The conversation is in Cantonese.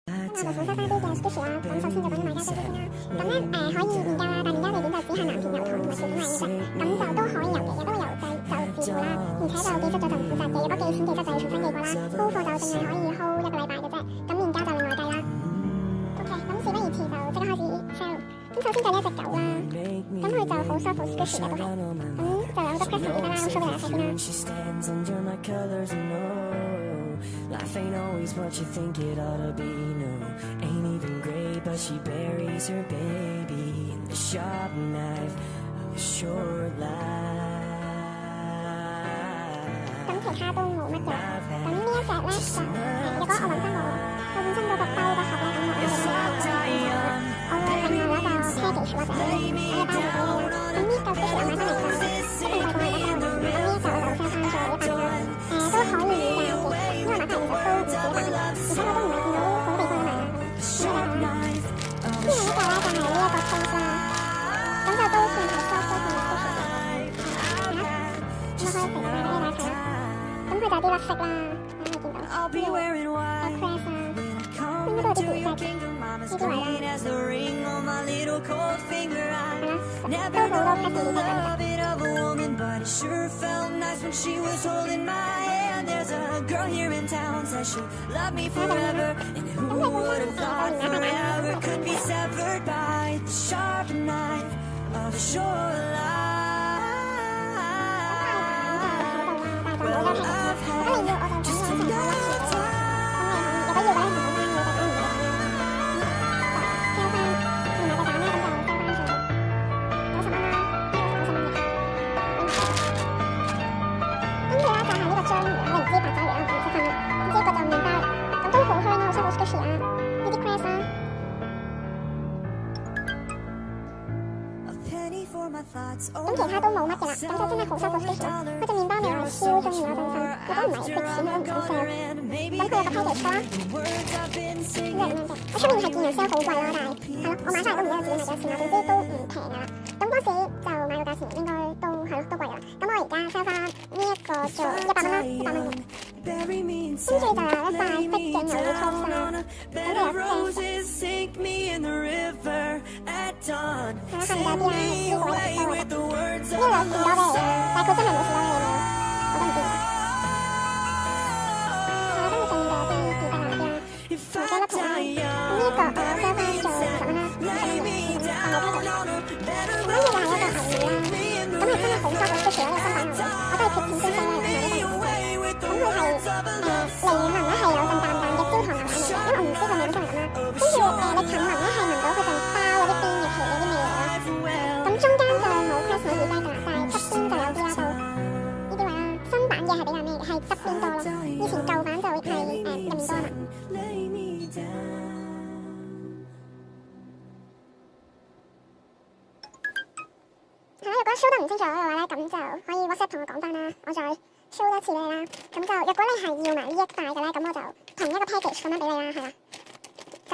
咁我就想收翻啲嘅 squishy 啦。咁首先就講啲買家數先啦。咁咧可以面交啦，但面交地點就只係藍田油塘同埋兆點買嘅啫。咁就都可以郵嘅，亦都會郵寄就自付啦。而且就寄出咗就唔負責嘅，如果寄錢寄出就要重新寄過啦。hold 貨就淨係可以 hold 1個禮拜嘅啫。咁面交就另外計啦。OK， 咁事不宜遲就即刻開始 sell。咁首先就呢一隻狗啦，咁佢就好 soft 好 squishy 嘅都係。咁就有好多 pressing 嘅啦，咁 show 俾大家睇先啦。Life ain't always what you think it ought to be, no. Ain't even great, but she buries her baby in the sharp knife of a short life. 咁其他都冇乜嘅。咁呢一隻咧就如果我揾翻我本身嗰個兜個盒咧，咁我哋我會另外攞個 package 或者包住俾你啦。咁呢嚿 squishy 我買翻嚟就一定貴過我而家收嘅錢啦。咁呢一隻我就 sell 翻做100蚊啦。都可以免價嘅，因為買翻嚟其實都唔止100蚊，而且我都唔係見到好地方買啦。咁呢個咧就係呢一個 case 啦，咁就都算係 soft 都算係 squishy 嘅。咁我可以平下俾大家睇啦。咁佢就有啲甩色啦，大家見到呢個 crash 啦，應該都有啲顏色嘅呢啲位啦。係啦，都好多 pressing But it sure felt nice when she was holding my hand. There's a girl here in town says she'll love me forever, and who would have thought forever could be severed by the sharp knife of a short life. Well, I've had just enough time. 咁其他都冇乜嘅啦，咁就真係好收好 squishy 啦。嗰隻麵包味我係超中意嗰陣身，如果唔係值錢我都唔想 sell。咁佢有個 package 啦，咁樣嘅。我出面係見人 sell 好貴啦，但係係咯，我買翻嚟都唔記得自己買幾多錢啦，總之都唔平噶啦。咁嗰時就買個價錢應該都係咯，都貴噶啦。咁我而家 sell 翻呢一個做100蚊啦，100蚊嘅。跟住就有一塊色嘅魷魚 toast 啦，咁就有 case。係啦，下面就有啲啦，呢個位就多嘅。呢個有士多啤梨啦，但係佢真係冇士多啤梨味咯，我都唔知。係啦，跟住上面就有啲士多啤梨啦，紅雞粒皮啦。咁呢一個我 sell 翻做20蚊啦，20蚊嘅，但冇 package。跟住又係一個牛魚啦，咁係真係好 soft 好 squishy 咯，呢個新版牛魚，我都係貼錢先 sell 啦，咁買呢個牛魚。咁佢係靈魂咧係有陣淡淡嘅焦糖牛奶味嘅，因為我唔知佢味本身係咁啦。跟住你近聞咧係聞到佢陣包嗰啲邊嘅皮嗰啲味嚟啦。咁中間就冇 press 冇 debag 㗎啦，但係側邊就有啲啦，到呢啲位啦。新版嘅係比較咩嘅，係側邊多咯。以前舊版就係入面多啊嘛。係啦，如果 show 得唔清楚嘅話咧，咁就可以 WhatsApp 同我講翻啦，我再 show 多次俾你啦。咁就若果你係要埋呢一塊嘅咧，咁我就同一個 package 咁樣俾你啦，係啦。咁